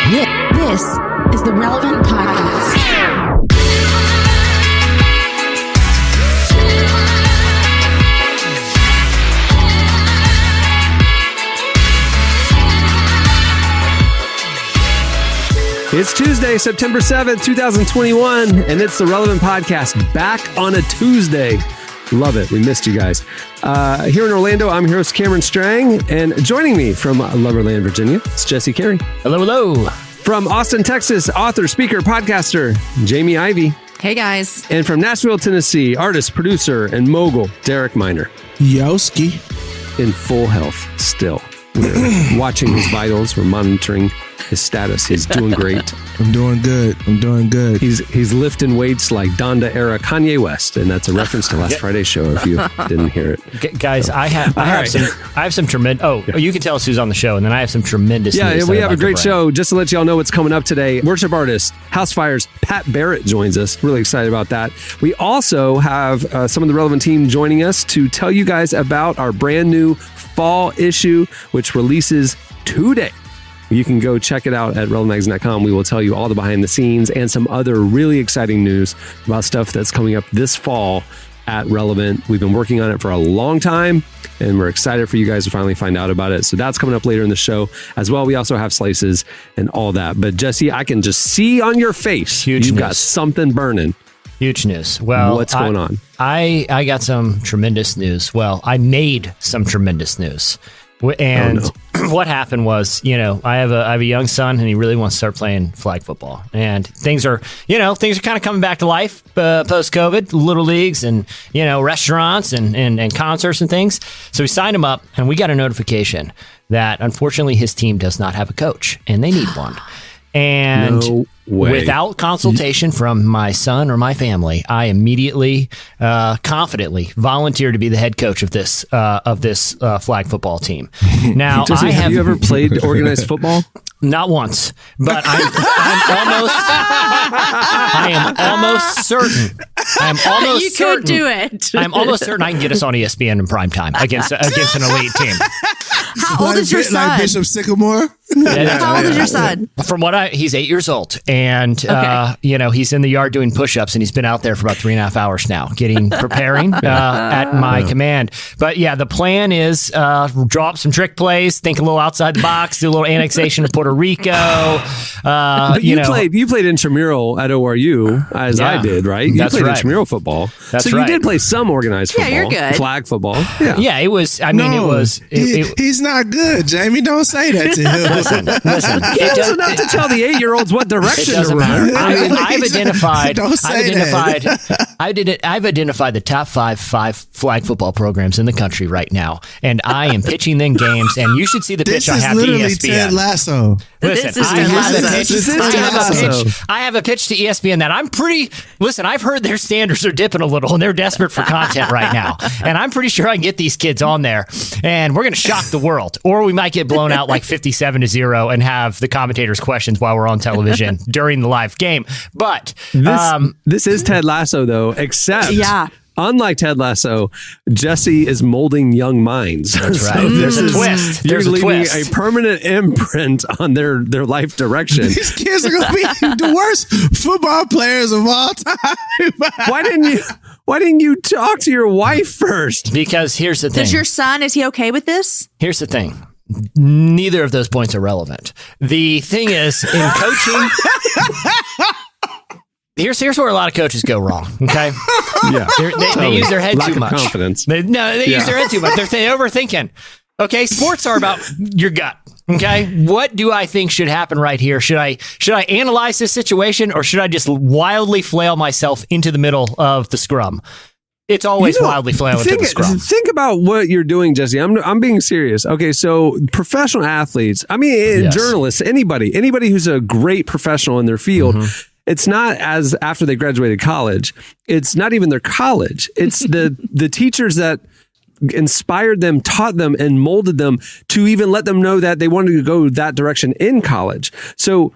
This is the Relevant Podcast. It's Tuesday, September 7th, 2021, and it's the Relevant Podcast back on a Tuesday. Love it. We missed you guys. Here in Orlando, I'm your host, Cameron Strang, and joining me from Loverland, Virginia, it's Jesse Carey. Hello, hello. From Austin, Texas, author, speaker, podcaster, Jamie Ivey. Hey, guys. And from Nashville, Tennessee, artist, producer, and mogul, Derek Miner. Yoski. In full health still. We're watching his vitals. We're monitoring his status. He's doing great. I'm doing good. He's lifting weights like Donda era Kanye West, and that's a reference to last Friday's show. If you didn't hear it, guys, I have some tremendous. You can tell us who's on the show, and then I have some tremendous. Yeah, news we have a great show. Just to let y'all know what's coming up today, worship artist Housefires Pat Barrett joins us. Really excited about that. We also have some of the Relevant team joining us to tell you guys about our brand new fall issue, which releases today. You can go check it out at relevantmagazine.com. We will tell you all the behind the scenes and some other really exciting news about stuff that's coming up this fall at Relevant. We've been working on it for a long time, and we're excited for you guys to finally find out about it. So that's coming up later in the show as well. We also have slices and all that. But Jesse, I can just see on your face, you've got something burning. Huge news. Well, what's going on? I got some tremendous news. Well, I made some tremendous news. And what happened was, I have a young son, and he really wants to start playing flag football. And things are kind of coming back to life post-COVID, little leagues and, restaurants and concerts and things. So we signed him up, and we got a notification that unfortunately his team does not have a coach, and they need one. And without consultation from my son or my family, I immediately, confidently volunteered to be the head coach of this flag football team. Now, Jesse, have you ever played organized football? Not once, but I am almost certain. You could do it. I'm almost certain I can get us on ESPN in prime time against an elite team. How old is your son? Like Bishop Sycamore? How old is your son? From he's 8 years old, and he's in the yard doing push-ups, and he's been out there for about 3.5 hours now, preparing at my command. But yeah, the plan is draw up some trick plays, think a little outside the box, do a little annexation of Puerto Rico. You played intramural at ORU, as I did, right? You played intramural football. That's so right. You did play some organized football. Yeah, you're good. Flag football. Yeah, it was. He's not good, Jamie. Don't say that to him. Listen. He doesn't have to tell the 8-year-olds what direction to run. I've identified. Don't say I've identified the top five flag football programs in the country right now, and I am pitching them games. And you should see the pitch I have to ESPN. This is literally Ted Lasso. Listen, I have a pitch to ESPN that I'm pretty. Listen, I've heard their standards are dipping a little, and they're desperate for content right now. And I'm pretty sure I can get these kids on there, and we're going to shock the world, or we might get blown out like 57-0 and have the commentators' questions while we're on television during the live game. But this is Ted Lasso, though, except unlike Ted Lasso, Jesse is molding young minds. That's right. So there's a twist. You're leaving a permanent imprint on their life direction. These kids are going to be the worst football players of all time. Why didn't you talk to your wife first? Because here's the thing. Does your son, is he okay with this? Here's the thing. Neither of those points are relevant. The thing is, in coaching, here's where a lot of coaches go wrong. Okay, they use their head too much. Lack of confidence. They use their head too much. They're overthinking. Okay, sports are about your gut. Okay, what do I think should happen right here? Should I analyze this situation, or should I just wildly flail myself into the middle of the scrum? It's always wildly flailing to the scrum. Think about what you're doing, Jesse. I'm being serious. Okay, so professional athletes, journalists, anybody who's a great professional in their field, it's not as after they graduated college. It's not even their college. It's the teachers that inspired them, taught them, and molded them to even let them know that they wanted to go that direction in college. So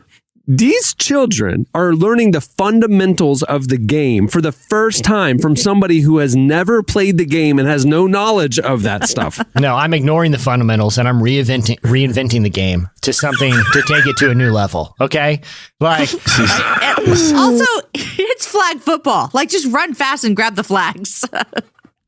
These children are learning the fundamentals of the game for the first time from somebody who has never played the game and has no knowledge of that stuff. No, I'm ignoring the fundamentals and I'm reinventing the game to something to take it to a new level. Okay? Like, also, it's flag football. Like, just run fast and grab the flags.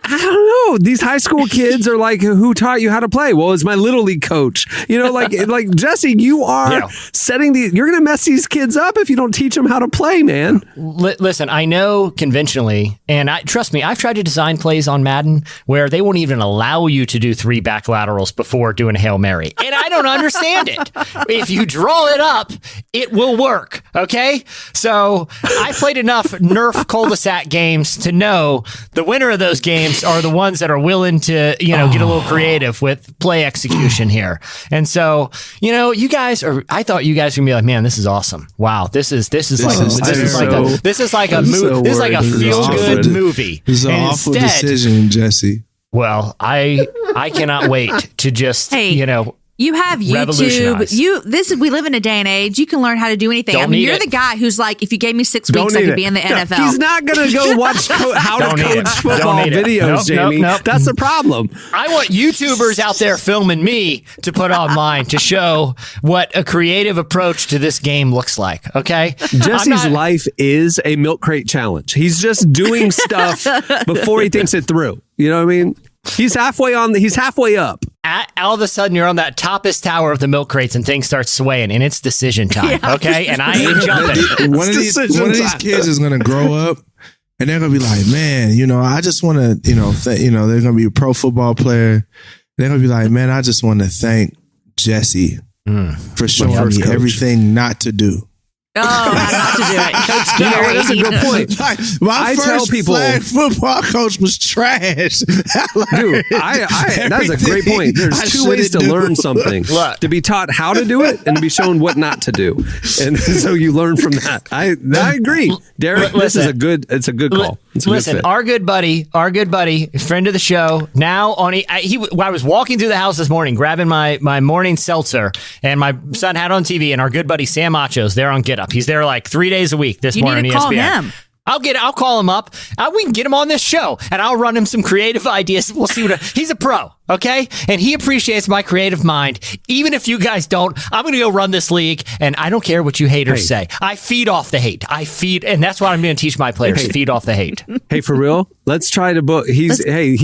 I don't know. These high school kids are like, who taught you how to play? Well, it's my little league coach. You know, like Jesse, you are you're going to mess these kids up if you don't teach them how to play, man. Listen, I know conventionally, and trust me, I've tried to design plays on Madden where they won't even allow you to do 3 back laterals before doing a Hail Mary. And I don't understand it. If you draw it up, it will work. Okay. So I played enough Nerf cul-de-sac games to know the winner of those games are the ones that are willing to, get a little creative with play execution here. And so, you guys I thought you guys were gonna be like, man, this is awesome. Wow. This is like a feel good movie. It's an awful decision, Jesse. Well, I cannot wait to just, You have YouTube. We live in a day and age. You can learn how to do anything. You're the guy who's like, if you gave me 6 weeks, I could be in the NFL. He's not going to go watch how to coach football videos, Jamie. That's the problem. I want YouTubers out there filming me to put online to show what a creative approach to this game looks like. Okay, Jesse's life is a milk crate challenge. He's just doing stuff before he thinks it through. You know what I mean? He's halfway up. All of a sudden, you're on that toppest tower of the milk crates and things start swaying, and it's decision time. Yeah. Okay, and I ain't jumping. One of these kids is gonna grow up, and they're gonna be like, man, I just want to, they're gonna be a pro football player. They're gonna be like, man, I just want to thank Jesse for showing me everything not to do. Oh, not to do it. That's a good point. My first flag football coach was trash. Dude, that's a great point. There's 2 ways to learn something. To be taught how to do it and to be shown what not to do. And so you learn from that. I agree. Derek, it's a good call. Listen, our good buddy, friend of the show, now I was walking through the house this morning, grabbing my morning seltzer, and my son had on TV, and our good buddy Sam Macho's there on Get Up. He's there like 3 days a week this morning. You need to call ESPN. him. I'll call him up. We can get him on this show, and I'll run him some creative ideas. We'll see he's a pro, okay? And he appreciates my creative mind. Even if you guys don't, I'm going to go run this league, and I don't care what you haters say. I feed off the hate. And that's what I'm going to teach my players. Feed off the hate. Hey, for real, let's try to book. He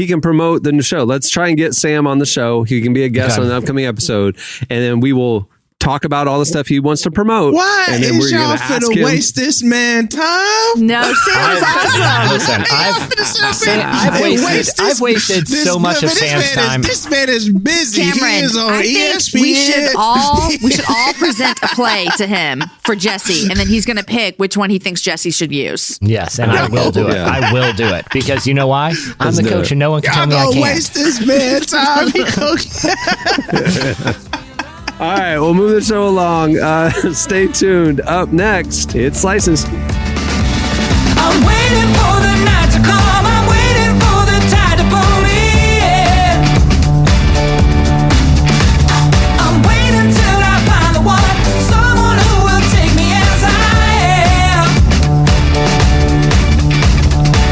can promote the new show. Let's try and get Sam on the show. He can be a guest on an upcoming episode, and then we will talk about all the stuff he wants to promote. Why and then is y'all finna waste this man time? No, Sam's awesome. Listen, I've wasted so much of Sam's time. This man is busy. Cameron, he is on ESPN. We should all present a play to him for Jesse, and then he's going to pick which one he thinks Jesse should use. Yes, and I will do it. Yeah. I will do it because you know why? I'm the coach, and no one can tell me I can't. Waste this man time. All right, we'll move the show along. Stay tuned. Up next, it's Slices. I'm waiting for the night to come. I'm waiting for the tide to pull me in. I'm waiting till I find the one, someone who will take me as I am.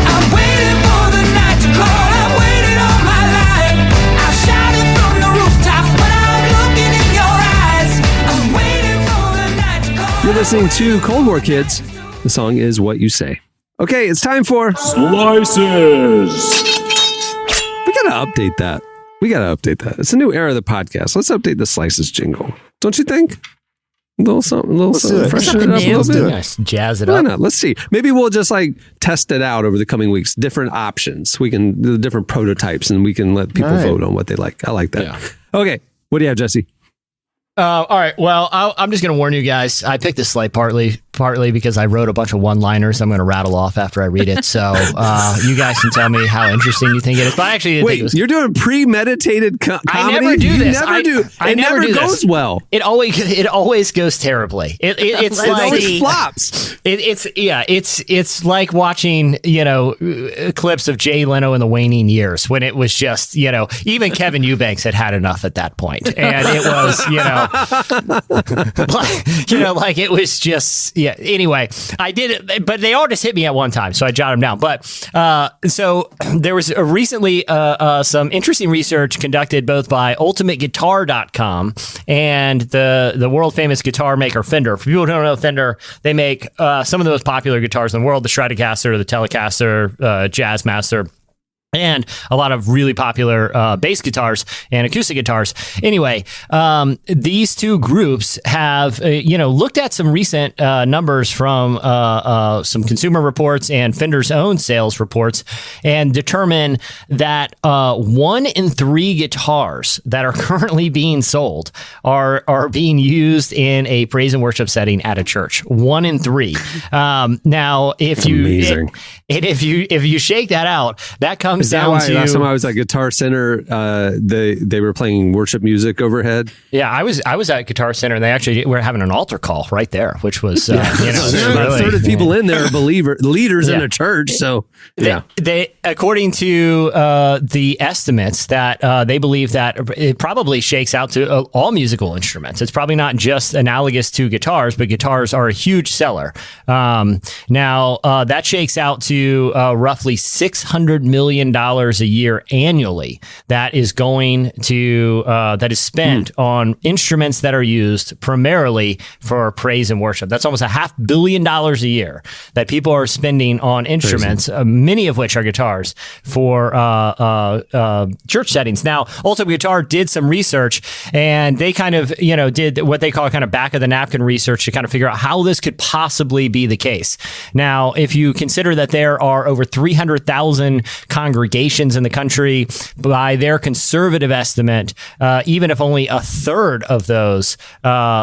I'm waiting for the night to come. I've waited all my life. I shout it from the rooftops when I'm looking in your eyes. I'm waiting for the night to come. You're listening to Cold War Kids. The song is What You Say. Okay, it's time for Slices. We gotta update that. It's a new era of the podcast. Let's update the Slices jingle. Don't you think? A little something, freshen it up a little bit. Nice. Jazz it Why up. not? Let's see. Maybe we'll just test it out over the coming weeks. Different options. We can do different prototypes, and we can let people vote on what they like. I like that. Yeah. Okay, what do you have, Jesse? All right. Well, I'm just going to warn you guys. I picked this slate partly because I wrote a bunch of one-liners I'm going to rattle off after I read it. So you guys can tell me how interesting you think it is. But I actually didn't think it was... You're doing premeditated comedy? I never do this. It never goes well. It always goes terribly. It's like... It always flops. It's like watching, clips of Jay Leno in the waning years when it was just, even Kevin Eubanks had enough at that point. And it was, like it was just, yeah. Anyway, I did it, but they all just hit me at one time, so I jotted them down. But so there was recently some interesting research conducted both by ultimateguitar.com and the world famous guitar maker Fender. For people who don't know Fender, they make some of the most popular guitars in the world: the Stratocaster, the Telecaster, Jazzmaster, and a lot of really popular bass guitars and acoustic guitars. Anyway, these two groups have, looked at some recent numbers from some consumer reports and Fender's own sales reports, and determine that 1 in 3 guitars that are currently being sold are being used in a praise and worship setting at a church. 1 in 3. Now, if you shake that out, that comes down to last time I was at Guitar Center, they were playing worship music overhead. Yeah, I was at Guitar Center, and they actually were having an altar call right there, which was about a third of people in there are leaders in a church. So they according to the estimates that they believe that it probably shakes out to all musical instruments. It's probably not just analogous to guitars, but guitars are a huge seller. Now that shakes out to roughly $600 million a year annually that is going to that is spent on instruments that are used primarily for praise and worship. That's almost $500 million a year that people are spending on instruments, many of which are guitars, for church settings. Now, Ultimate Guitar did some research, and they kind of did what they call kind of back of the napkin research to kind of figure out how this could possibly be the case. Now, if you consider that there are over 300,000 congregations in the country, by their conservative estimate, even if only a third of those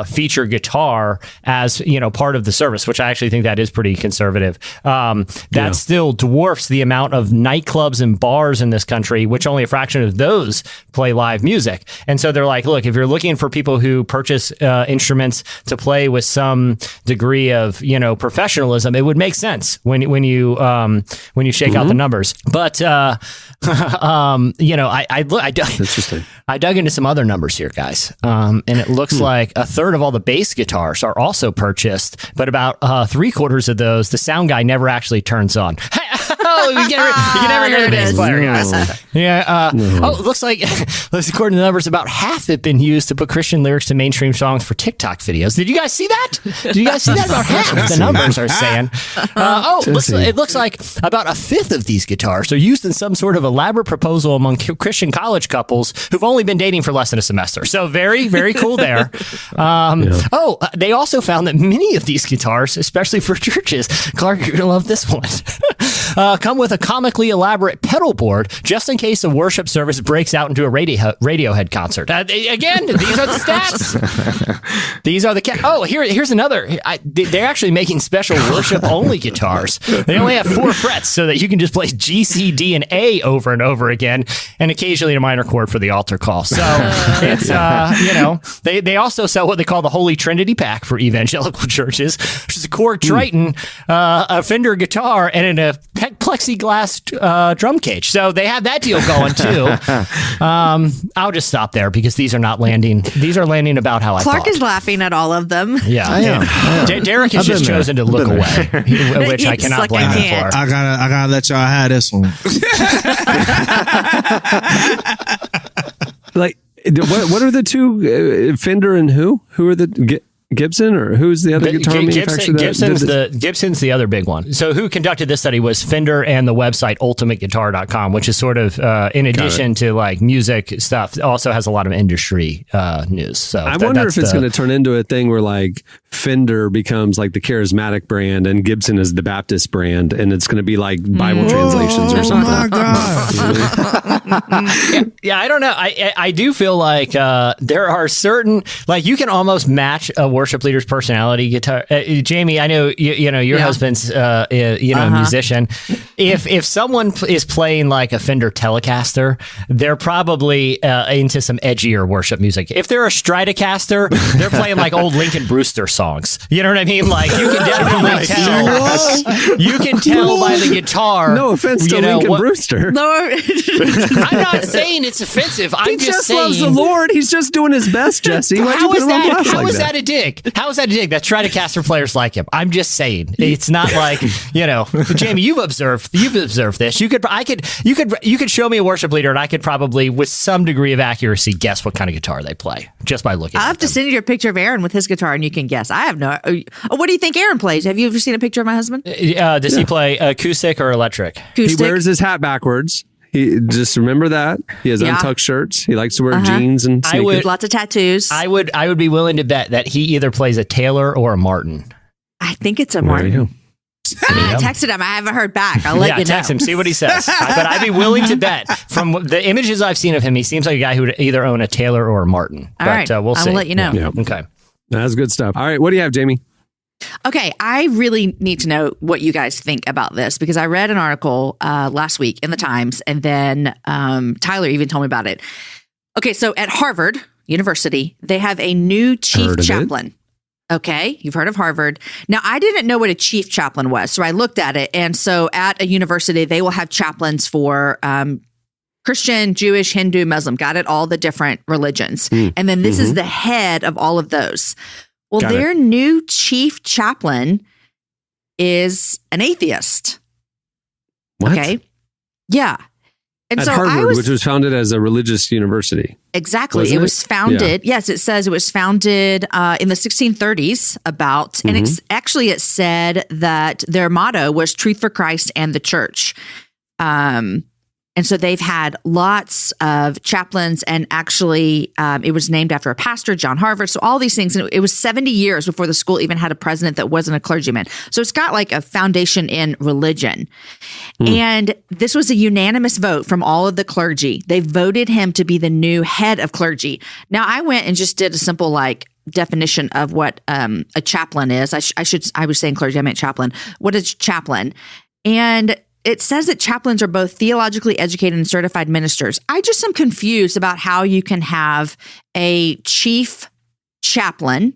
feature guitar as part of the service, which I actually think that is pretty conservative, that still dwarfs the amount of nightclubs and bars in this country, which only a fraction of those play live music. And so they're like, look, if you're looking for people who purchase instruments to play with some degree of professionalism, it would make sense when you shake out the numbers. But I dug into some other numbers here, guys, and it looks like a third of all the bass guitars are also purchased, but about 3/4 of those, the sound guy never actually turns on. You can never hear the bass player, guys. It looks like, according to the numbers, about half have been used to put Christian lyrics to mainstream songs for TikTok videos. Did you guys see that? About half the numbers are saying. It looks like about a fifth of these guitars are used in some sort of elaborate proposal among Christian college couples who've only been dating for less than a semester. So very, very cool there. They also found that many of these guitars, especially for churches, Clark, you're going to love this one, come with a comically elaborate pedal board just in case a worship service breaks out into a Radiohead concert. Again, these are the stats. These are the here's another. They're actually making special worship-only guitars. They only have 4 frets so that you can just play G, C, D, and A over and over again, and occasionally a minor chord for the altar call. So it's they also sell what they call the Holy Trinity pack for evangelical churches, which is a Korg Triton, a Fender guitar, and a plexiglass drum cage. So they have that deal going too. I'll just stop there because these are not landing. These are landing about how I thought. Clark is laughing at all of them. Yeah, I am. Derek has just chosen to look away, which I cannot blame him for. I gotta let y'all have this one. Like, what are the two, Fender and who? Who are the Gibson, or who's the other guitar manufacturer? Gibson's the other big one. So who conducted this study was Fender and the website ultimateguitar.com, which is sort of, in addition to like music stuff, also has a lot of industry news. So I wonder if it's going to turn into a thing where like Fender becomes like the charismatic brand and Gibson is the Baptist brand, and it's going to be like Bible translations or something. Oh my God. Yeah, I don't know. I do feel like there are certain, like you can almost match a worship leader's personality guitar. Jamie, I know your husband's a musician. If someone is playing like a Fender Telecaster, they're probably into some edgier worship music. If they're a Stratocaster, they're playing like old Lincoln Brewster songs. You know what I mean? Like you can definitely tell. You can tell by the guitar. No offense to Lincoln Brewster. No, I'm not saying it's offensive. I'm just saying loves the Lord. He's just doing his best, Jesse. How is that a dig? How is that a dig? That Stratocaster players like him. I'm just saying. It's not like, Jamie, you've observed this. You could show me a worship leader and I could probably with some degree of accuracy guess what kind of guitar they play just by looking at them. I have to send you a picture of Aaron with his guitar and you can guess. I have no. What do you think Aaron plays? Have you ever seen a picture of my husband? Does he play acoustic or electric? Acoustic. He wears his hat backwards. He just remember that he has untucked shirts. He likes to wear jeans and sneakers. Lots of tattoos. I would be willing to bet that he either plays a Taylor or a Martin. I think it's a Martin. I texted him. I haven't heard back. I'll let you know. Text him. See what he says. But I'd be willing to bet from the images I've seen of him, he seems like a guy who would either own a Taylor or a Martin. All right. We'll see. I'll let you know. Yeah. Okay. That's good stuff. All right. What do you have, Jamie? Okay, I really need to know what you guys think about this because I read an article last week in the Times, and then Tyler even told me about it. Okay, so at Harvard University, they have a new chief chaplain. Okay, you've heard of Harvard. Now, I didn't know what a chief chaplain was, so I looked at it. And so at a university, they will have chaplains for Christian, Jewish, Hindu, Muslim, got it, all the different religions. And then this is the head of all of those. Well, their new chief chaplain is an atheist. What? Okay. Yeah. And at so Harvard, which was founded as a religious university. Exactly. It was founded. Yes, it says it was founded in the 1630s about, and it said that their motto was truth for Christ and the church. And so they've had lots of chaplains, and actually it was named after a pastor, John Harvard. So all these things, and it was 70 years before the school even had a president that wasn't a clergyman. So it's got like a foundation in religion. And this was a unanimous vote from all of the clergy. They voted him to be the new head of clergy. Now I went and just did a simple definition of what a chaplain is. I was saying clergy, I meant chaplain. What is chaplain? And it says that chaplains are both theologically educated and certified ministers. I just am confused about how you can have a chief chaplain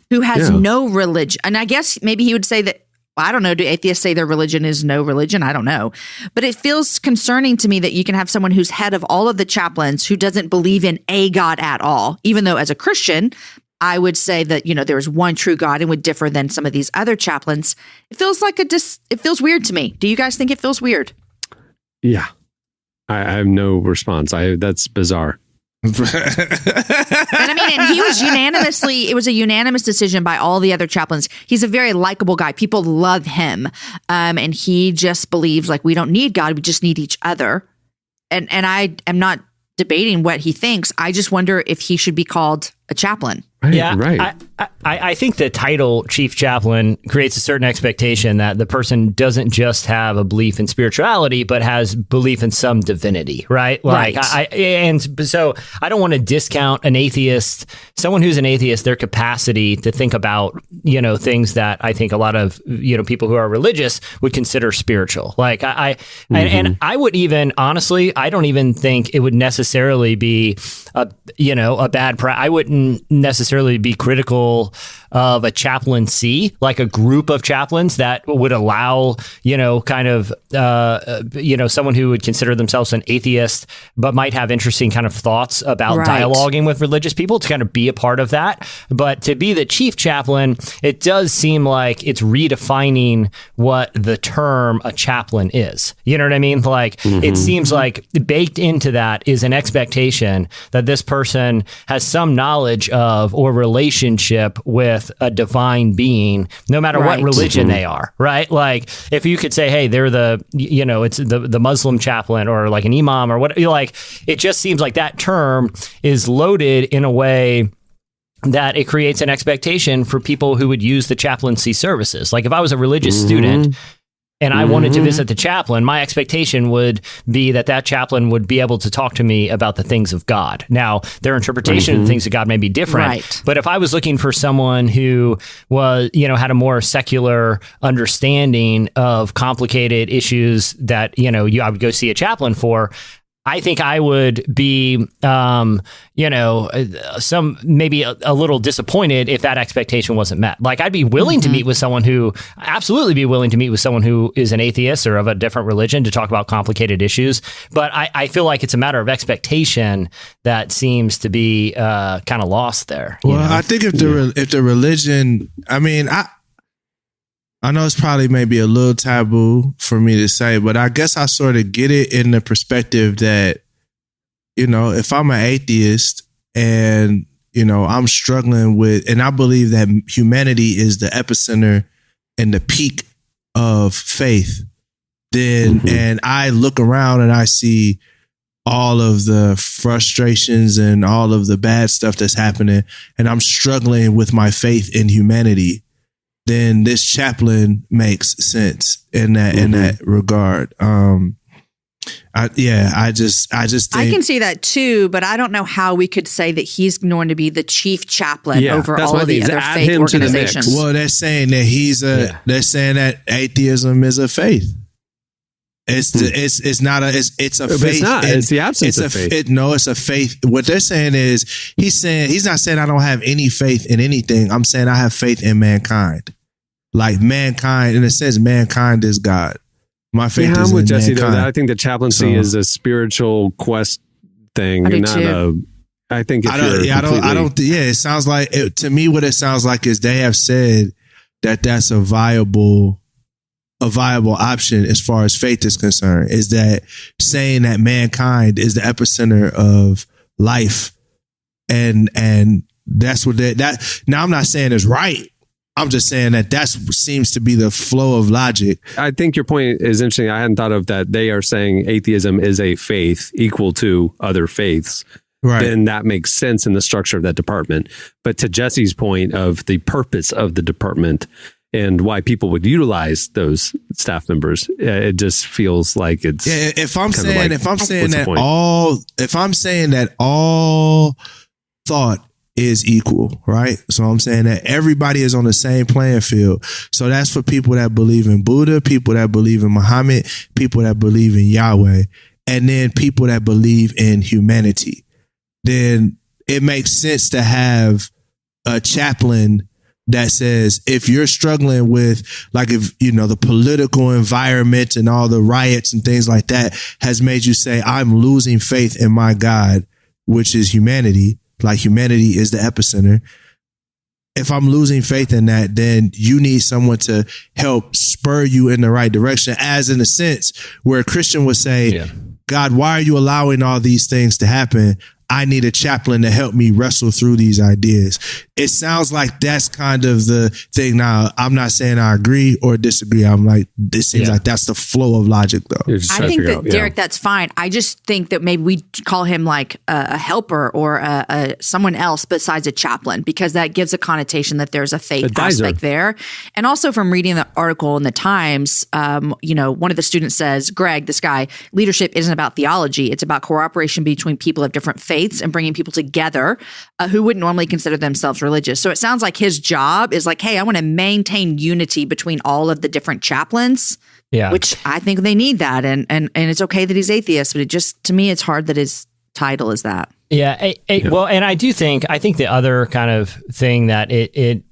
who has no religion. And I guess maybe he would say that, I don't know, do atheists say their religion is no religion? I don't know. But it feels concerning to me that you can have someone who's head of all of the chaplains who doesn't believe in a God at all, even though as a Christian, I would say that, there's one true God and would differ than some of these other chaplains. It feels like it feels weird to me. Do you guys think it feels weird? Yeah. I have no response. That's bizarre. And it was a unanimous decision by all the other chaplains. He's a very likable guy. People love him. And he just believes we don't need God. We just need each other. And I am not debating what he thinks. I just wonder if he should be called a chaplain. Right. I think the title chief chaplain creates a certain expectation that the person doesn't just have a belief in spirituality, but has belief in some divinity, right? So I don't want to discount an atheist, someone who's an atheist, their capacity to think about, things that I think a lot of, people who are religious would consider spiritual. And I would even, honestly, I don't even think it would necessarily be a bad I wouldn't necessarily be critical of a chaplaincy, like a group of chaplains that would allow, someone who would consider themselves an atheist, but might have interesting kind of thoughts about dialoguing with religious people to kind of be a part of that. But to be the chief chaplain, it does seem like it's redefining what the term a chaplain is. You know what I mean? It seems like baked into that is an expectation that this person has some knowledge of or relationship with a divine being, no matter what religion they are, right? If you could say, hey, they're it's the Muslim chaplain or like an imam or what, it just seems like that term is loaded in a way that it creates an expectation for people who would use the chaplaincy services. If I was a religious student, and I wanted to visit the chaplain, my expectation would be that chaplain would be able to talk to me about the things of God. Now, their interpretation of things of God may be different, Right. but if I was looking for someone who was, had a more secular understanding of complicated issues that, I would go see a chaplain for, I think I would be, maybe a little disappointed if that expectation wasn't met. Like, I'd be willing to meet with someone who is an atheist or of a different religion to talk about complicated issues. But I feel like it's a matter of expectation that seems to be kind of lost there. Well, I think if the religion, I know it's probably maybe a little taboo for me to say, but I guess I sort of get it in the perspective that, if I'm an atheist and, I'm struggling with, and I believe that humanity is the epicenter and the peak of faith, then, and I look around and I see all of the frustrations and all of the bad stuff that's happening, and I'm struggling with my faith in humanity, then this chaplain makes sense in that regard. I just think I can see that too, but I don't know how we could say that he's going to be the chief chaplain over that's all my of the thing, other add faith him to the mix. organizations. well, they're saying that they're saying that atheism is a faith. It's a faith. It's not. It's the absence of faith. It's a faith. What they're saying is he's not saying I don't have any faith in anything. I'm saying I have faith in mankind. Like mankind, in a sense, mankind is God. My faith is I'm with in Jesse mankind. though. I think the chaplaincy is a spiritual quest thing, I do and not too. I think if it sounds like to me what it sounds like is they have said that that's a viable option as far as faith is concerned, is that saying that mankind is the epicenter of life, and that's what that. Now I'm not saying it's right. I'm just saying that seems to be the flow of logic. I think your point is interesting. I hadn't thought of that. They are saying atheism is a faith equal to other faiths. Right. Then that makes sense in the structure of that department. But to Jesse's point of the purpose of the department and why people would utilize those staff members, it just feels like it's if I'm saying that all thought is equal, right? So I'm saying that everybody is on the same playing field. So that's for people that believe in Buddha, people that believe in Muhammad, people that believe in Yahweh, and then people that believe in humanity. Then it makes sense to have a chaplain that says, if you're struggling with, like, if, the political environment and all the riots and things like that has made you say, I'm losing faith in my God, which is humanity. Like, humanity is the epicenter. If I'm losing faith in that, then you need someone to help spur you in the right direction, as in a sense where a Christian would say, God, why are you allowing all these things to happen? I need a chaplain to help me wrestle through these ideas. It sounds like that's kind of the thing. Now, I'm not saying I agree or disagree. I'm like, this seems like that's the flow of logic, though. I think that, Derek, that's fine. I just think that maybe we call him like a helper or someone else besides a chaplain, because that gives a connotation that there's a faith aspect there. And also from reading the article in the Times, one of the students says, Greg, this guy, leadership isn't about theology. It's about cooperation between people of different faiths and bringing people together who wouldn't normally consider themselves religious. So it sounds like his job is like, hey, I want to maintain unity between all of the different chaplains, which I think they need that. And it's okay that he's atheist, but it just, to me, it's hard that his title is that. Yeah. Well, and I think the other kind of thing that it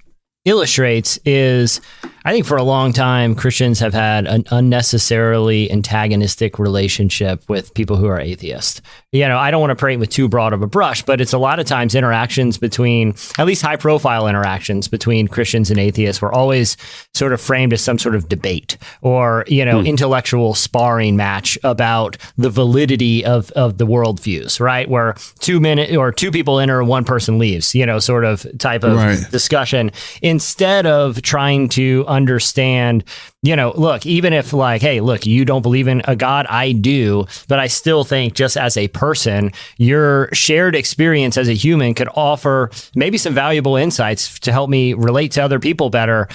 illustrates is, I think for a long time, Christians have had an unnecessarily antagonistic relationship with people who are atheists. I don't want to paint with too broad of a brush, but it's a lot of times interactions between, at least high profile interactions between Christians and atheists were always sort of framed as some sort of debate or, intellectual sparring match about the validity of the worldviews, right? Where 2 people enter, one person leaves, sort of type of discussion, instead of trying to understand, look, even if like, hey, look, you don't believe in a God, I do, but I still think just as a person, your shared experience as a human could offer maybe some valuable insights to help me relate to other people better.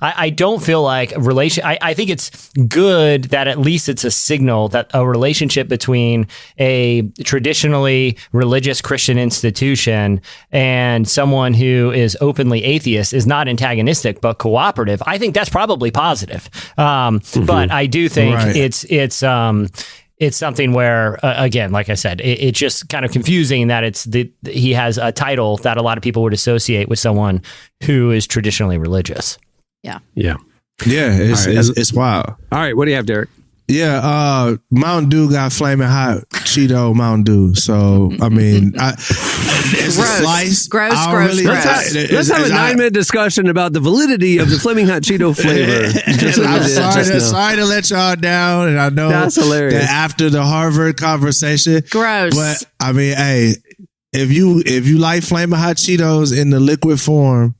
I don't feel like I think it's good that at least it's a signal that a relationship between a traditionally religious Christian institution and someone who is openly atheist is not antagonistic, but cooperative. I think that's probably positive. But I do think it's something where, again, like I said, it's just kind of confusing that he has a title that a lot of people would associate with someone who is traditionally religious. Yeah. It's wild. All right, what do you have, Derek? Yeah, Mountain Dew got flaming hot Cheeto Mountain Dew. So I mean, it's a slice. Gross. Let's have a 9-minute discussion about the validity of the flaming hot Cheeto flavor. I'm sorry to let y'all down, and I know that's hilarious. That after the Harvard conversation, gross. But I mean, hey, if you like flaming hot Cheetos in the liquid form.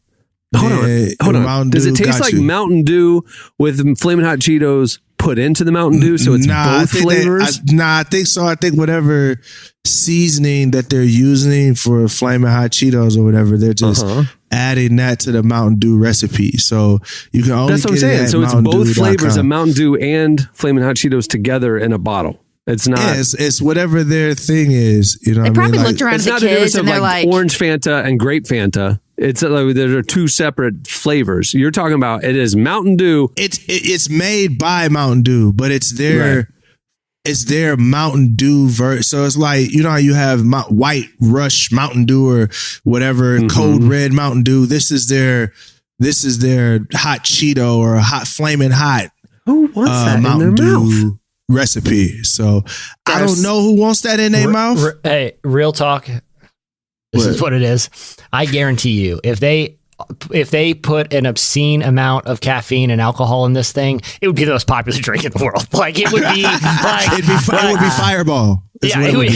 Hold on. Does it taste like Mountain Dew with flaming hot Cheetos put into the Mountain Dew? So it's both flavors? I think so. I think whatever seasoning that they're using for flaming hot Cheetos or whatever, they're just adding that to the Mountain Dew recipe. So you can only That's what I'm saying. So it's both flavors of Mountain Dew and flaming hot Cheetos together in a bottle. It's not. Yeah, it's whatever their thing is. You know, they what probably I mean? looked around at the kids and they're like orange Fanta and grape Fanta. It's like there are two separate flavors. You're talking about it is Mountain Dew. It's made by Mountain Dew, but it's their Mountain Dew version. So it's like, you know how you have White Rush Mountain Dew or whatever, Code Red Mountain Dew. This is their hot Cheeto or hot flaming hot. Who wants that Mountain in their Dew mouth? Recipe. So I don't know who wants that in their mouth. Hey, real talk. This is what it is. I guarantee you, if they put an obscene amount of caffeine and alcohol in this thing, it would be the most popular drink in the world. Like it would be like it would be Fireball. Yeah, exactly.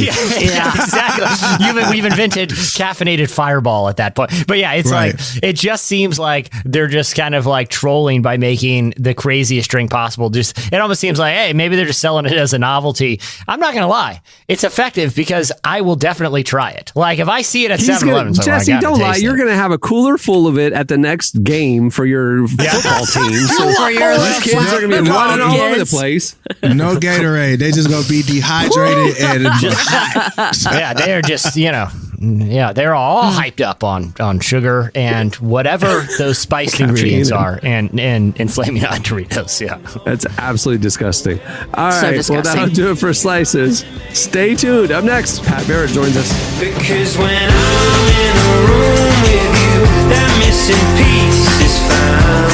We've invented caffeinated Fireball at that point. But yeah, it's like, it just seems like they're just kind of like trolling by making the craziest drink possible. It almost seems like, hey, maybe they're just selling it as a novelty. I'm not going to lie. It's effective because I will definitely try it. Like if I see it at 7-Eleven, Jesse, don't lie. You're going to have a cooler full of it at the next game for your football team. So these kids are going to be running all over the place. No Gatorade. They just going to be dehydrated yeah, they are just, they're all hyped up on sugar and whatever those spiced ingredients are and flaming hot Doritos. Yeah, that's absolutely disgusting. All right, disgusting. Well, that'll do it for Slices. Stay tuned. Up next, Pat Barrett joins us. Because when I'm in a room with you, that missing piece is found.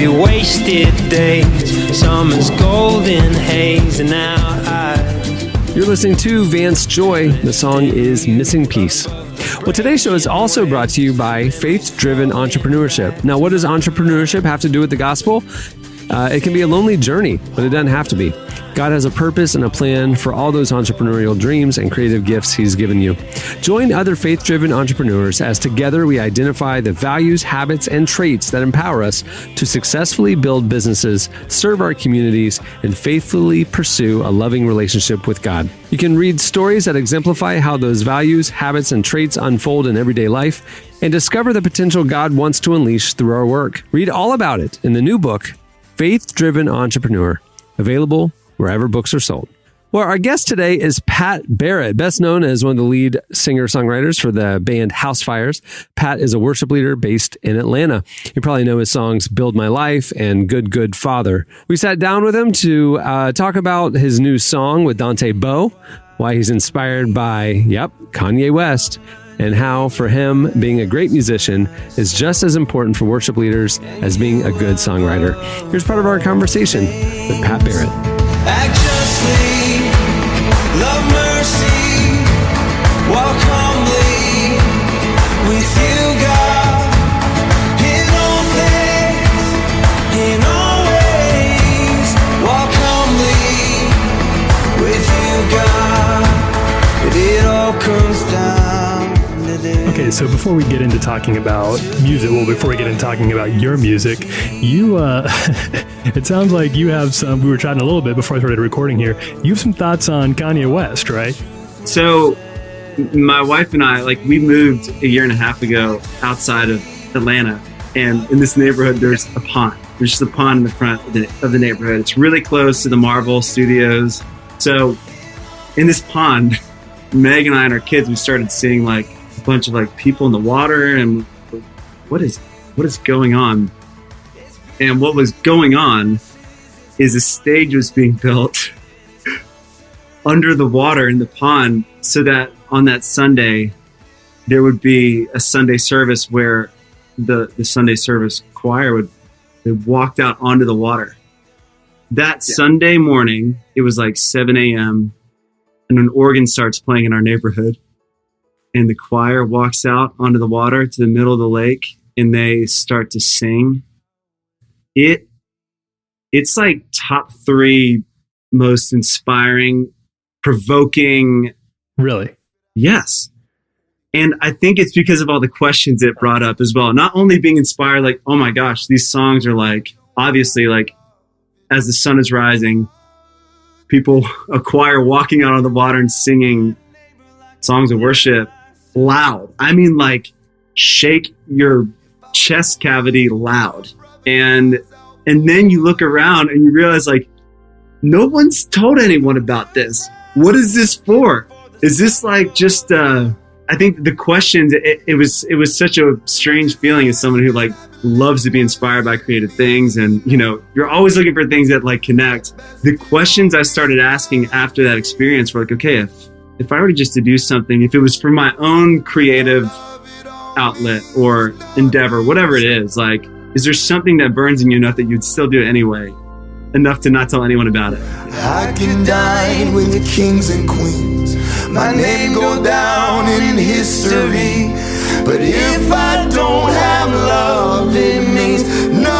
Wasted days, summer's golden haze, and now You're listening to Vance Joy. The song is Missing Piece. Well, today's show is also brought to you by Faith-Driven Entrepreneurship. Now, what does entrepreneurship have to do with the gospel? It can be a lonely journey, but it doesn't have to be. God has a purpose and a plan for all those entrepreneurial dreams and creative gifts He's given you. Join other faith-driven entrepreneurs as together we identify the values, habits, and traits that empower us to successfully build businesses, serve our communities, and faithfully pursue a loving relationship with God. You can read stories that exemplify how those values, habits, and traits unfold in everyday life and discover the potential God wants to unleash through our work. Read all about it in the new book, Faith-Driven Entrepreneur, available wherever books are sold. Well, our guest today is Pat Barrett, best known as one of the lead singer-songwriters for the band Housefires. Pat is a worship leader based in Atlanta. You probably know his songs Build My Life and Good, Good Father. We sat down with him to talk about his new song with Dante Bowe, why he's inspired by, Kanye West, and how, for him, being a great musician is just as important for worship leaders as being a good songwriter. Here's part of our conversation with Pat Barrett. act justly, love mercy, walk humbly with you, God, in all things, Okay, so before we get into talking about music, before we get into talking about your music, you, it sounds like you have some, we were chatting a little bit before I started recording here, you have some thoughts on Kanye West, right? So my wife and I, we moved a year and a half ago outside of Atlanta, and in this neighborhood, there's a pond. There's just a pond in the front of the neighborhood. It's really close to the Marvel Studios. So in this pond, Meg and I and our kids, we started seeing a bunch of people in the water, and what is going on? And what was going on is a stage was being built under the water in the pond, so that on that Sunday there would be a Sunday service where the Sunday service choir they walked out onto the water. That Sunday morning, it was 7 a.m. and an organ starts playing in our neighborhood, and the choir walks out onto the water to the middle of the lake, and they start to sing. It's top 3 most inspiring, provoking. Really? Yes. And I think it's because of all the questions it brought up as well. Not only being inspired, oh my gosh, these songs are obviously as the sun is rising, people, a choir walking out on the water and singing songs of worship loud. I mean, shake your chest cavity loud. And then you look around and you realize no one's told anyone about this. What is this for? Is this just I think the questions, it was such a strange feeling as someone who loves to be inspired by creative things, and you're always looking for things that connect. The questions I started asking after that experience were okay, if I were just to do something, if it was for my own creative outlet or endeavor, whatever it is there something that burns in you enough that you'd still do it anyway, enough to not tell anyone about it? I can dine with the kings and queens, my name go down in history. But if I don't have love, it means nothing.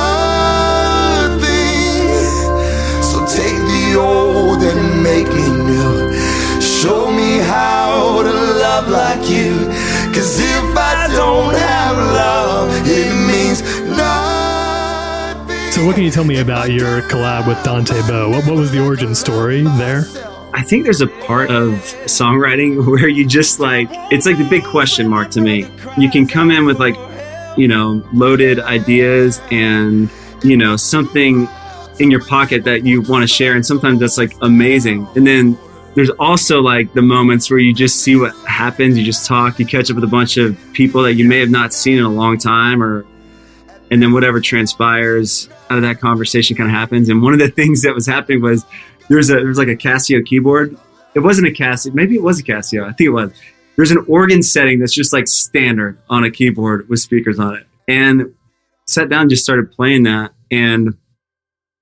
So take the old and make me new. Show me how to love like you. 'Cause if I don't have love, it means nothing. So what can you tell me about your collab with Dante Bowe? What was the origin story there? I think there's a part of songwriting where you just it's the big question mark to me. You can come in with loaded ideas and, something in your pocket that you want to share. And sometimes that's amazing. And then there's also the moments where you just see what happens. You just talk, you catch up with a bunch of people that you may have not seen in a long time, and then whatever transpires out of that conversation kind of happens. And one of the things that was happening was, there was a Casio keyboard. It wasn't a Casio. Maybe it was a Casio. I think it was. There's an organ setting that's just standard on a keyboard with speakers on it. And sat down and just started playing that. And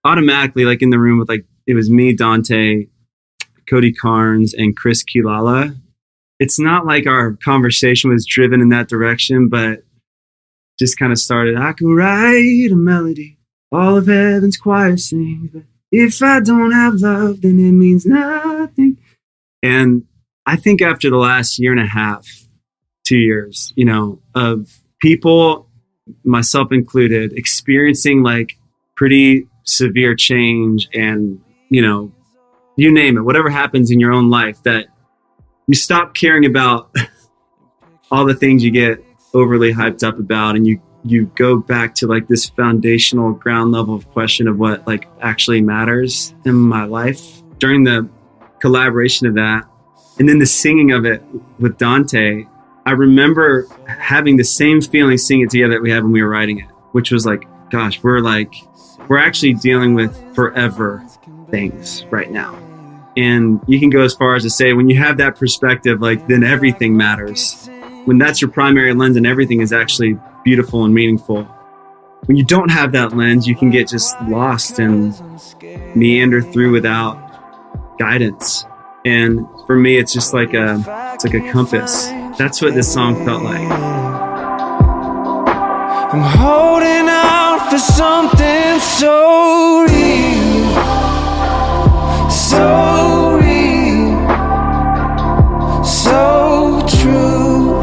automatically, in the room with it was me, Dante, Cody Carnes, and Chris Kilala. It's not our conversation was driven in that direction, but just kind of started. I could write a melody, all of heaven's choir sings, but if I don't have love, then it means nothing. And I think after the last year and a half, 2 years, of people, myself included, experiencing pretty severe change and, you name it, whatever happens in your own life, that you stop caring about all the things you get overly hyped up about, and you go back to this foundational ground level of question of what actually matters in my life. During the collaboration of that, and then the singing of it with Dante, I remember having the same feeling singing it together that we had when we were writing it, which was gosh, we're actually dealing with forever things right now. And you can go as far as to say, when you have that perspective, then everything matters. When that's your primary lens and everything is actually beautiful and meaningful. When you don't have that lens, you can get just lost and meander through without guidance. And for me, it's just it's like a compass. That's what this song felt like. I'm holding out for something so real, so real, so true.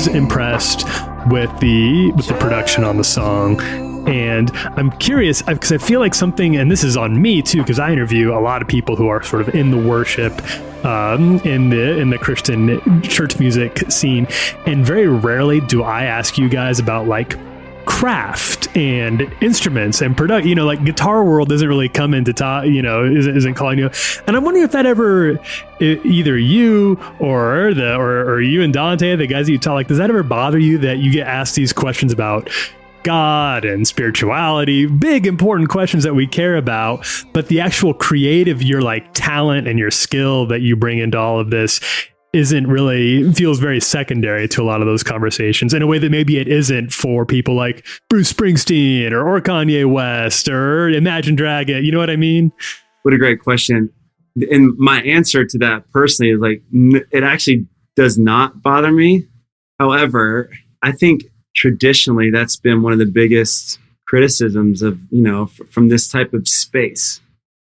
was impressed with the production on the song. And I'm curious because I feel like something, and this is on me too, because I interview a lot of people who are sort of in the worship, in the Christian church music scene, and very rarely do I ask you guys about like craft and instruments and product. Like Guitar World doesn't really come into talk. Isn't calling you. And I'm wondering if that ever, either you or you and Dante, the guys that you talk, like, does that ever bother you that you get asked these questions about God and spirituality, big important questions that we care about, but the actual creative, your like talent and your skill that you bring into all of this feels very secondary to a lot of those conversations in a way that maybe it isn't for people like Bruce Springsteen or Kanye West or Imagine Dragon. You know what I mean? What a great question. And my answer to that personally is like, it actually does not bother me. However, I think traditionally that's been one of the biggest criticisms of, from this type of space,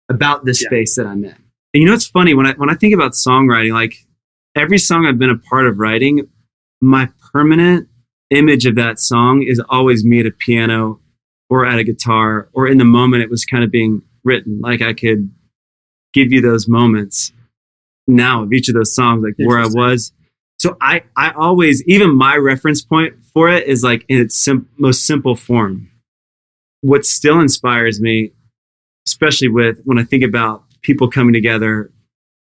about this space that I'm in. And it's funny when I think about songwriting, like every song I've been a part of writing, my permanent image of that song is always me at a piano or at a guitar, or in the moment it was kind of being written. Like I could give you those moments now of each of those songs, like where I was. So I always, even my reference point for it is like in its most simple form. What still inspires me, especially when I think about people coming together,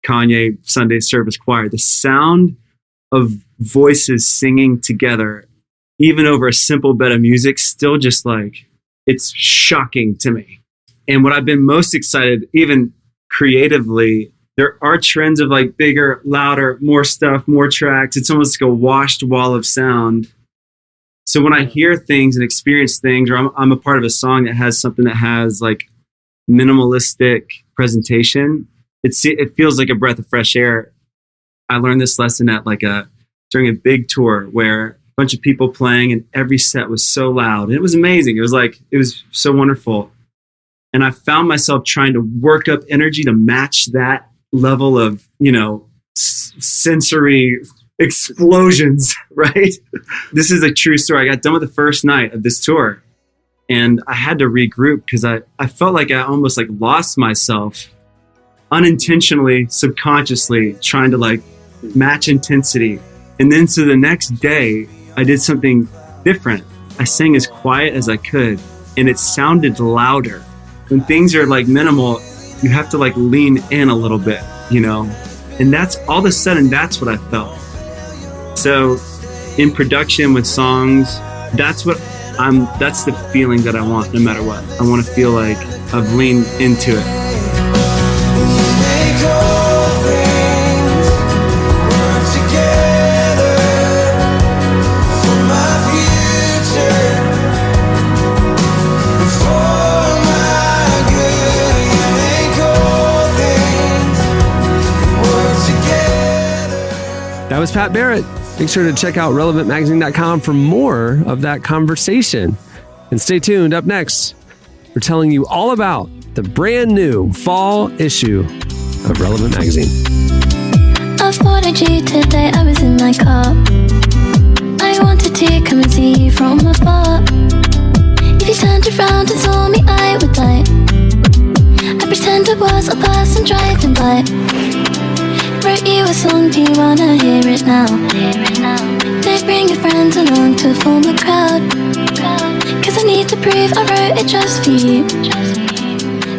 Kanye Sunday Service Choir, the sound of voices singing together, even over a simple bed of music, still just like, it's shocking to me. And what I've been most excited, even creatively, there are trends of like bigger, louder, more stuff, more tracks. It's almost like a washed wall of sound. So when I hear things and experience things, or I'm a part of a song that has something that has like minimalistic presentation, it feels like a breath of fresh air. I learned this lesson at during a big tour where a bunch of people playing and every set was so loud. And it was amazing. It was so wonderful. And I found myself trying to work up energy to match that level of, sensory explosions, right? This is a true story. I got done with the first night of this tour and I had to regroup because I felt like I almost like lost myself unintentionally, subconsciously trying to like match intensity. And then so the next day I did something different. I sang as quiet as I could and it sounded louder. When things are like minimal, you have to like lean in a little bit, and that's all of a sudden, that's what I felt. So in production with songs, that's the feeling that I want no matter what. I want to feel like I've leaned into it. That was Pat Barrett. Make sure to check out relevantmagazine.com for more of that conversation. And stay tuned. Up next, we're telling you all about the brand new fall issue of Relevant Magazine. I spotted you today, I was in my car. I wanted to come and see you from afar. If you turned around and saw me, I would die. I pretend I was a person driving by. Wrote you a song, do you wanna hear it now? Don't bring your friends along to form a crowd. Cause I need to prove I wrote it just for you.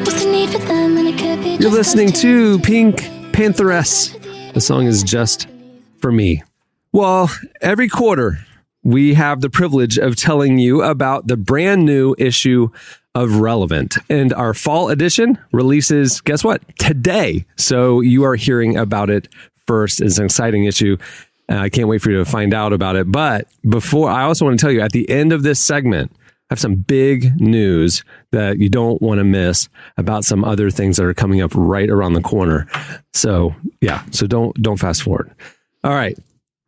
What's the need for them when it could be just You're listening us two? to Pink Pantheress. The song is Just For Me. Well, every quarter, we have the privilege of telling you about the brand new issue of Relevant. And our fall edition releases, guess what? Today. So you are hearing about it first. It's an exciting issue. I can't wait for you to find out about it. But before, I also want to tell you at the end of this segment, I have some big news that you don't want to miss about some other things that are coming up right around the corner. So yeah, so don't fast forward. All right.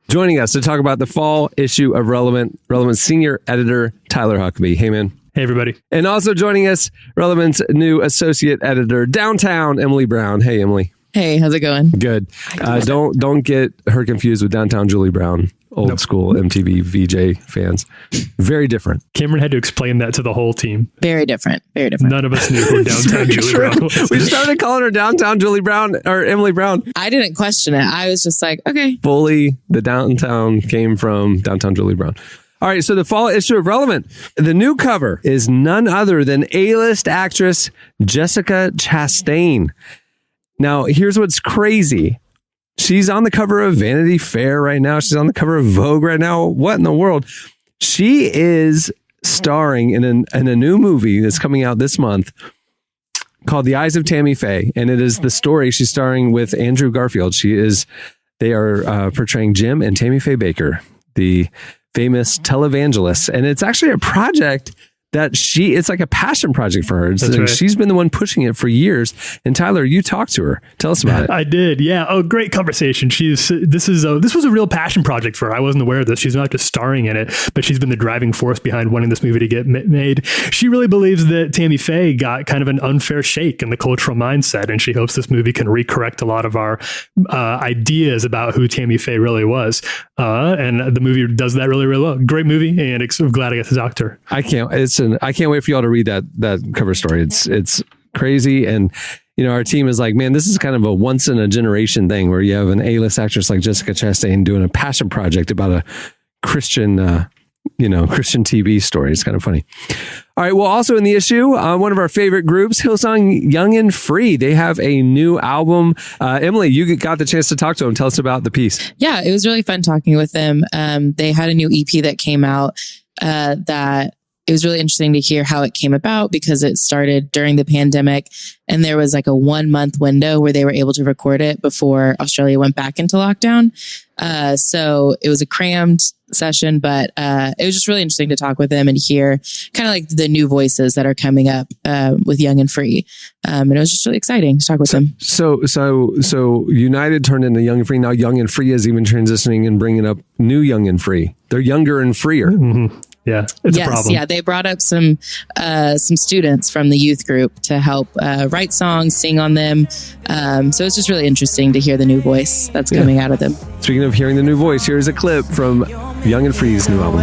Joining us to talk about the fall issue of Relevant senior editor, Tyler Huckabee. Hey, man. Hey, everybody. And also joining us, Relevant's new associate editor, Downtown, Emily Brown. Hey, Emily. Hey, how's it going? Good. Don't get her confused with Downtown Julie Brown, old school MTV VJ fans. Very different. Cameron had to explain that to the whole team. Very different. Very different. None of us knew who Downtown Julie Brown was. We started calling her Downtown Julie Brown or Emily Brown. I didn't question it. I was just like, okay. Fully, the downtown came from Downtown Julie Brown. All right, so the fall issue of Relevant. The new cover is none other than A-list actress Jessica Chastain. Now, here's what's crazy. She's on the cover of Vanity Fair right now. She's on the cover of Vogue right now. What in the world? She is starring in a new movie that's coming out this month called The Eyes of Tammy Faye. And it is the story. She's starring with Andrew Garfield. They are portraying Jim and Tammy Faye Baker, the famous televangelists. And it's actually a project that it's like a passion project for her. Right. She's been the one pushing it for years. And Tyler, you talked to her. Tell us about it. I did. Yeah. Oh, great conversation. This was a real passion project for her. I wasn't aware of this. She's not just starring in it, but she's been the driving force behind wanting this movie to get made. She really believes that Tammy Faye got kind of an unfair shake in the cultural mindset. And she hopes this movie can recorrect a lot of our ideas about who Tammy Faye really was. And the movie does that really, really well. Great movie. And I'm glad I got to talk to her. I can't wait for y'all to read that cover story. It's crazy. And, our team is like, man, this is kind of a once in a generation thing where you have an A-list actress like Jessica Chastain doing a passion project about a Christian, Christian TV story. It's kind of funny. All right. Well, also in the issue, one of our favorite groups, Hillsong Young and Free. They have a new album. Emily, you got the chance to talk to them. Tell us about the piece. Yeah, it was really fun talking with them. They had a new EP that came out that it was really interesting to hear how it came about because it started during the pandemic and there was like a 1 month window where they were able to record it before Australia went back into lockdown. So it was a crammed session, but it was just really interesting to talk with them and hear kind of like the new voices that are coming up with Young and Free. And it was just really exciting to talk with them. So United turned into Young and Free. Now Young and Free is even transitioning and bringing up new Young and Free. They're younger and freer. Mm-hmm. Yeah, it's a problem. Yeah, they brought up some students from the youth group to help write songs, sing on them. So it's just really interesting to hear the new voice that's coming out of them. Speaking of hearing the new voice, here's a clip from Young and Free's new album.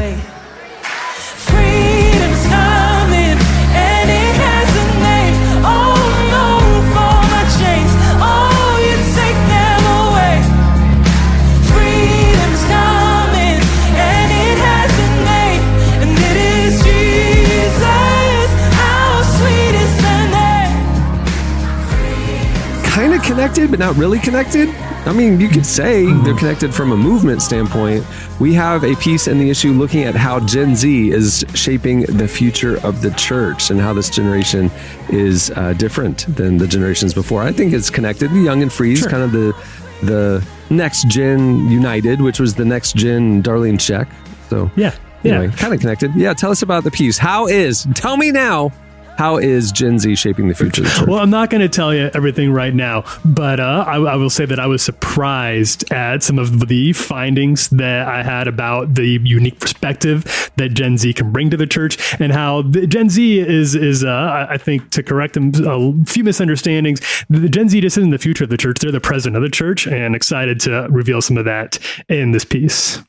Freedom's coming, and it has a name. Oh no, for my chains. Oh, you take them away. Freedom's coming, and it has a name, and it is Jesus. How sweet is the name. Kind of connected, but not really connected. I mean, you could say they're connected from a movement standpoint. We have a piece in the issue looking at how Gen Z is shaping the future of the church and how this generation is different than the generations before. I think it's connected. Young and Free is kind of the next gen United, which was the next gen Darlene Zschech. So anyway, kind of connected. Yeah, tell us about the piece. Tell me now. How is Gen Z shaping the future of the church? Well, I'm not going to tell you everything right now, but I will say that I was surprised at some of the findings that I had about the unique perspective that Gen Z can bring to the church and how the Gen Z is I think, to correct them, a few misunderstandings, the Gen Z just isn't the future of the church. They're the present of the church, and excited to reveal some of that in this piece.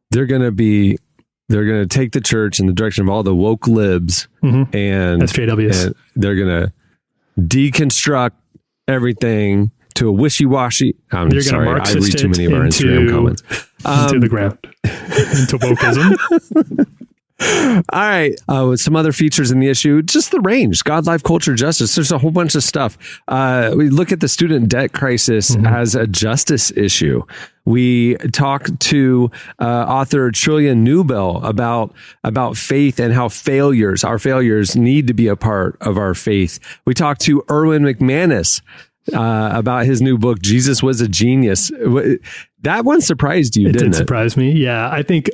They're going to take the church in the direction of all the woke libs and SJWs. And they're going to deconstruct everything to a wishy-washy. I'm sorry, I read too many of our Instagram comments. Into the ground. Into wokeism. All right. With some other features in the issue, just the range, God, life, culture, justice. There's a whole bunch of stuff. We look at the student debt crisis as a justice issue. We talk to author Trillian Newbell about faith and how our failures need to be a part of our faith. We talk to Erwin McManus about his new book, Jesus Was a Genius. That one surprised you, didn't it? It did surprise me. Yeah, I think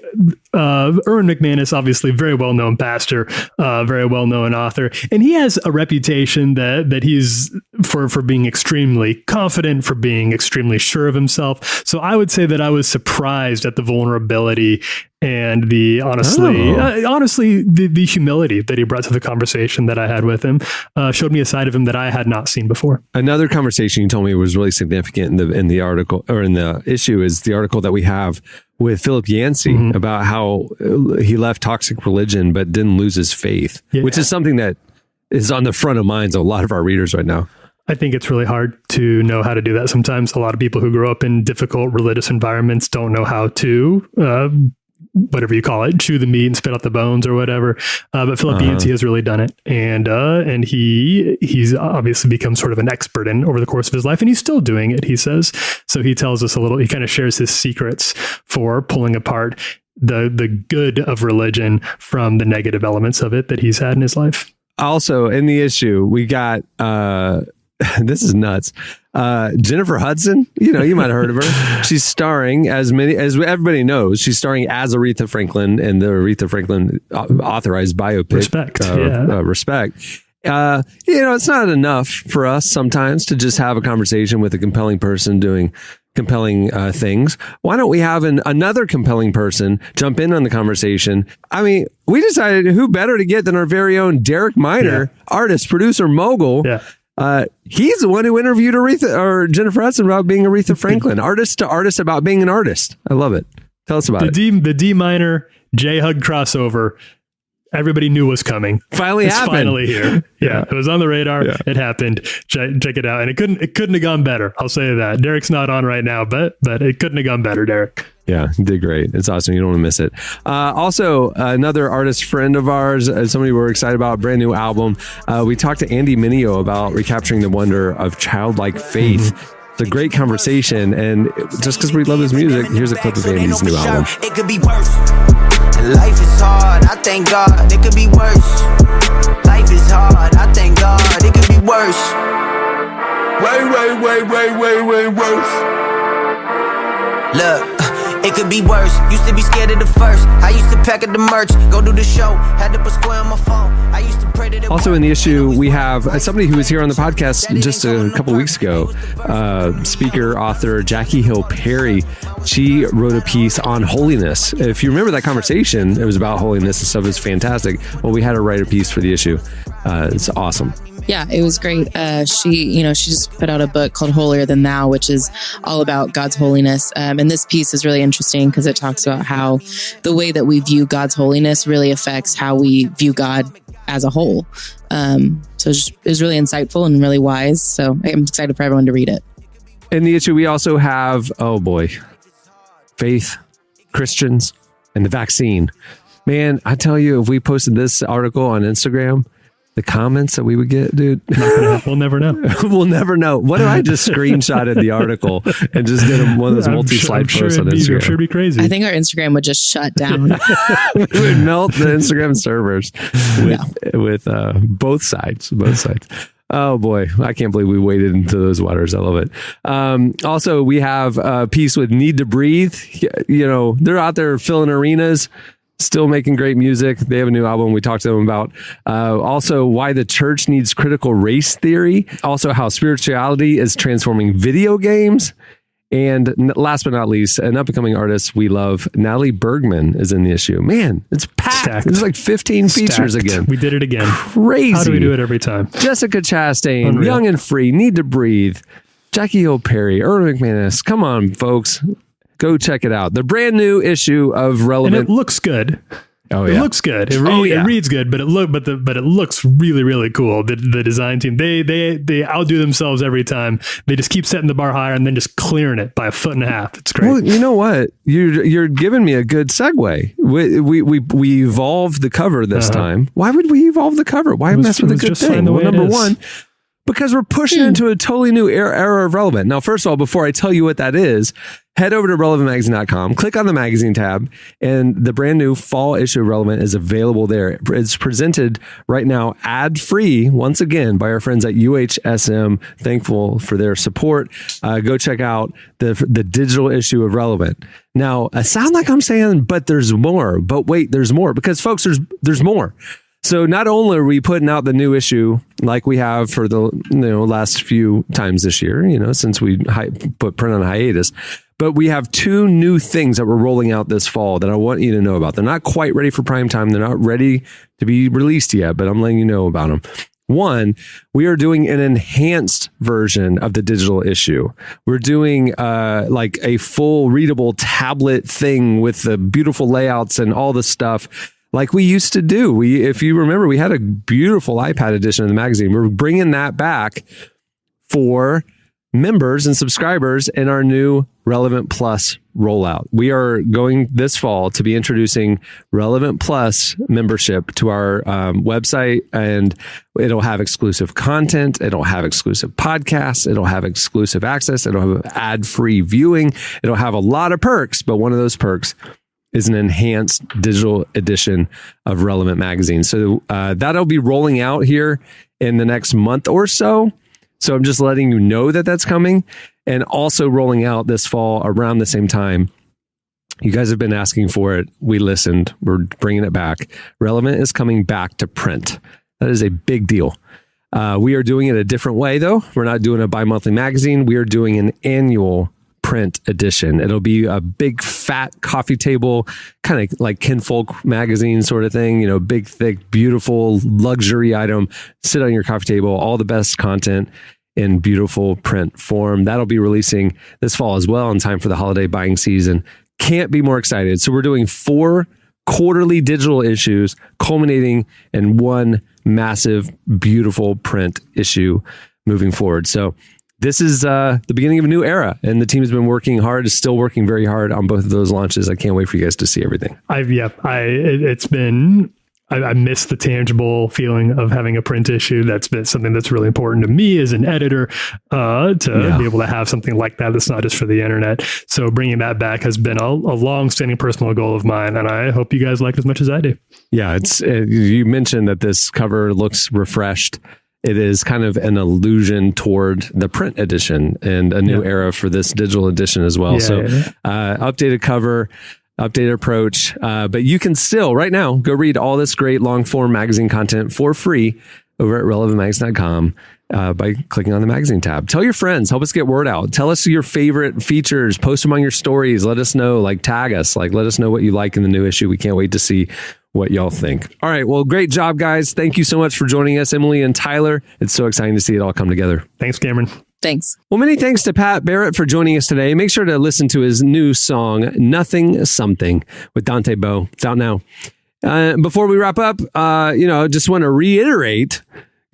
Erwin McManus, obviously very well-known pastor, very well-known author, and he has a reputation that he's for being extremely confident, for being extremely sure of himself. So I would say that I was surprised at the vulnerability and the honestly, the humility that he brought to the conversation that I had with him showed me a side of him that I had not seen before. Another conversation you told me was really significant in the article or in the issue is the article that we have with Philip Yancey about how he left toxic religion but didn't lose his faith, which is something that is on the front of minds of a lot of our readers right now. I think it's really hard to know how to do that. Sometimes a lot of people who grow up in difficult religious environments don't know how to whatever you call it, chew the meat and spit out the bones or whatever. But Philip Yancey has really done it. And he's obviously become sort of an expert in over the course of his life, and he's still doing it, he says. So he tells us he kind of shares his secrets for pulling apart the good of religion from the negative elements of it that he's had in his life. Also in the issue, we got, this is nuts. Jennifer Hudson, you might have heard of her. She's starring as everybody knows, she's starring as Aretha Franklin in the Aretha Franklin authorized biopic. Respect. It's not enough for us sometimes to just have a conversation with a compelling person doing compelling things. Why don't we have another compelling person jump in on the conversation? I mean, we decided who better to get than our very own Derek Miner, artist, producer, mogul. Yeah. He's the one who interviewed Jennifer Hudson about being Aretha Franklin, artist to artist about being an artist. I love it. Tell us about it. The D minor J Hug crossover. Everybody knew was coming. It's finally here. Yeah, it was on the radar. Yeah. It happened. Check it out, and it couldn't have gone better. I'll say that. Derek's not on right now, but it couldn't have gone better, Derek. Yeah, you did great. It's awesome. You don't want to miss it. Also, another artist friend of ours, somebody we're excited about, a brand new album. We talked to Andy Mineo about recapturing the wonder of childlike faith. It's a great conversation, and just because we love his music, here's a clip of Andy's new album. It could be worse. Life is hard. I thank God. It could be worse. Life is hard. I thank God. It could be worse. Way worse. Look. It could be worse. Used to be scared of the first. I used to pack up the merch, go do the show. Had to put square on my phone. I used to pray that it also in the issue, we have somebody who was here on the podcast just a couple weeks ago. Speaker, author Jackie Hill Perry. She wrote a piece on holiness. If you remember that conversation, it was about holiness and stuff. It was fantastic. Well, we had her write a piece for the issue. It's awesome. Yeah, it was great. She just put out a book called Holier Than Thou, which is all about God's holiness. And this piece is really interesting because it talks about how the way that we view God's holiness really affects how we view God as a whole. So it was really insightful and really wise. So I'm excited for everyone to read it. In the issue, we also have, faith, Christians, and the vaccine. Man, I tell you, if we posted this article on Instagram, the comments that we would get, dude. We'll never know. We'll never know. What if I just screenshotted the article and just did one of those multi-slide posts on Instagram? I'm sure it'd be crazy. I think our Instagram would just shut down. We would melt the Instagram servers with both sides. Oh boy, I can't believe we waded into those waters. I love it. Also, we have a piece with Need to Breathe. They're out there filling arenas. Still making great music. They have a new album we talked to them about. Also, why the church needs critical race theory. Also, how spirituality is transforming video games. And last but not least, an up-and-coming artist we love, Natalie Bergman, is in the issue. Man, it's packed. Stacked. There's like 15 features again. We did it again. Crazy. How do we do it every time? Jessica Chastain, Unreal. Young and Free, Need to Breathe, Jackie Hill Perry, Erwin McManus. Come on, folks. Go check it out. The brand new issue of Relevant. And it looks good. Oh yeah, it looks good. It reads good, but it looks really, really cool. The design team, they outdo themselves every time. They just keep setting the bar higher and then just clearing it by 1.5 feet. It's great. Well, you know what? You're giving me a good segue. We evolved the cover this time. Why would we evolve the cover? Why mess with a good thing? Well, number one, because we're pushing into a totally new era of Relevant. Now, first of all, before I tell you what that is, head over to relevantmagazine.com, click on the magazine tab, and the brand new fall issue of Relevant is available there. It's presented right now ad-free, once again, by our friends at UHSM. Thankful for their support. Go check out the digital issue of Relevant. Now, I sound like I'm saying, but there's more. But wait, there's more. Because, folks, there's more. So not only are we putting out the new issue like we have for the last few times this year, since we put print on hiatus, but we have 2 new things that we're rolling out this fall that I want you to know about. They're not quite ready for prime time. They're not ready to be released yet, but I'm letting you know about them. One, we are doing an enhanced version of the digital issue. We're doing like a full readable tablet thing with the beautiful layouts and all the stuff like we used to do. If you remember, we had a beautiful iPad edition of the magazine. We're bringing that back for members and subscribers in our new Relevant Plus rollout. We are going this fall to be introducing Relevant Plus membership to our website, and it'll have exclusive content. It'll have exclusive podcasts. It'll have exclusive access. It'll have ad-free viewing. It'll have a lot of perks, but one of those perks is an enhanced digital edition of Relevant Magazine. So that'll be rolling out here in the next month or so. So I'm just letting you know that that's coming, and also rolling out this fall around the same time. You guys have been asking for it. We listened. We're bringing it back. Relevant is coming back to print. That is a big deal. We are doing it a different way, though. We're not doing a bi-monthly magazine. We are doing an annual print edition. It'll be a big, fat coffee table, kind of like Kinfolk magazine sort of thing, big, thick, beautiful luxury item. Sit on your coffee table, all the best content in beautiful print form. That'll be releasing this fall as well in time for the holiday buying season. Can't be more excited. So we're doing 4 quarterly digital issues culminating in one massive, beautiful print issue moving forward. So this is the beginning of a new era, and the team has been working hard, is still working very hard on both of those launches. I can't wait for you guys to see everything. I miss the tangible feeling of having a print issue. That's been something that's really important to me as an editor, to be able to have something like that that's not just for the internet. So bringing that back has been a long-standing personal goal of mine, and I hope you guys like it as much as I do. Yeah, you mentioned that this cover looks refreshed. It is kind of an allusion toward the print edition and a new era for this digital edition as well. Updated cover, updated approach. But you can still, right now, go read all this great long-form magazine content for free over at relevantmagazine.com by clicking on the magazine tab. Tell your friends. Help us get word out. Tell us your favorite features. Post them on your stories. Let us know. Tag us. Let us know what you like in the new issue. We can't wait to see what y'all think. All right. Well, great job, guys. Thank you so much for joining us, Emily and Tyler. It's so exciting to see it all come together. Thanks, Cameron. Thanks. Well, many thanks to Pat Barrett for joining us today. Make sure to listen to his new song, Nothing Something, with Dante Bowe. It's out now. Before we wrap up, just want to reiterate,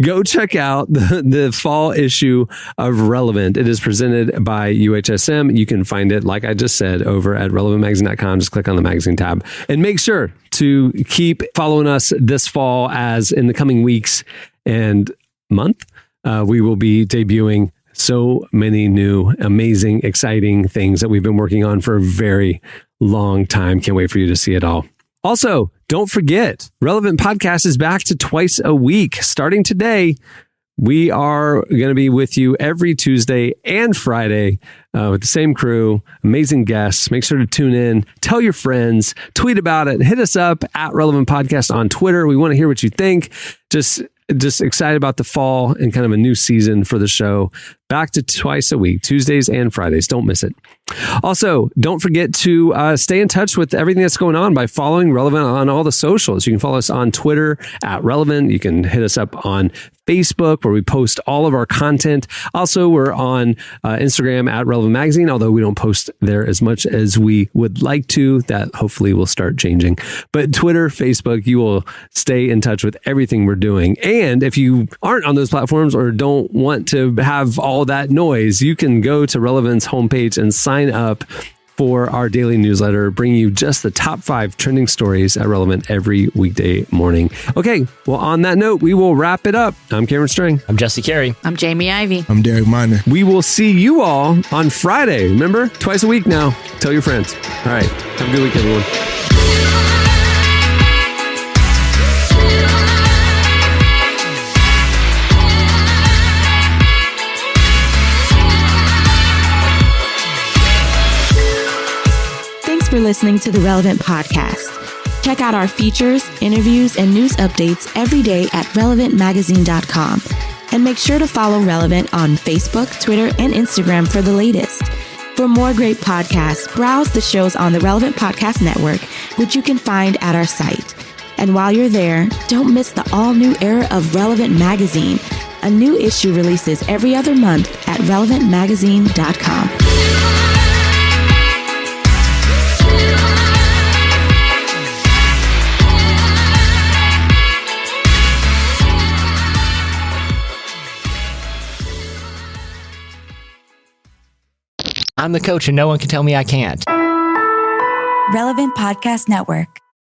go check out the fall issue of Relevant. It is presented by UHSM. You can find it, like I just said, over at relevantmagazine.com. Just click on the magazine tab. And make sure to keep following us this fall, as in the coming weeks and month, we will be debuting so many new, amazing, exciting things that we've been working on for a very long time. Can't wait for you to see it all. Also, don't forget, Relevant Podcast is back to twice a week. Starting today, we are going to be with you every Tuesday and Friday with the same crew, amazing guests. Make sure to tune in, tell your friends, tweet about it, hit us up at Relevant Podcast on Twitter. We want to hear what you think. Just excited about the fall and kind of a new season for the show. Back to twice a week, Tuesdays and Fridays. Don't miss it. Also, don't forget to stay in touch with everything that's going on by following Relevant on all the socials. You can follow us on Twitter at Relevant. You can hit us up on Facebook, where we post all of our content. Also, we're on Instagram at Relevant Magazine, although we don't post there as much as we would like to. That hopefully will start changing. But Twitter, Facebook, you will stay in touch with everything we're doing. And if you aren't on those platforms or don't want to have all that noise, you can go to Relevant's homepage and sign up for our daily newsletter, bringing you just the top 5 trending stories at Relevant every weekday morning. Okay, well, on that note, we will wrap it up. I'm Cameron String. I'm Jesse Carey. I'm Jamie Ivey. I'm Derek Miner. We will see you all on Friday. Remember, twice a week now. Tell your friends. All right, have a good week, everyone. Thanks for listening to the Relevant Podcast. Check out our features, interviews, and news updates every day at relevantmagazine.com. And make sure to follow Relevant on Facebook, Twitter, and Instagram for the latest. For more great podcasts, browse the shows on the Relevant Podcast Network, which you can find at our site. And while you're there, don't miss the all-new era of Relevant Magazine. A new issue releases every other month at relevantmagazine.com. I'm the coach and no one can tell me I can't. Relevant Podcast Network.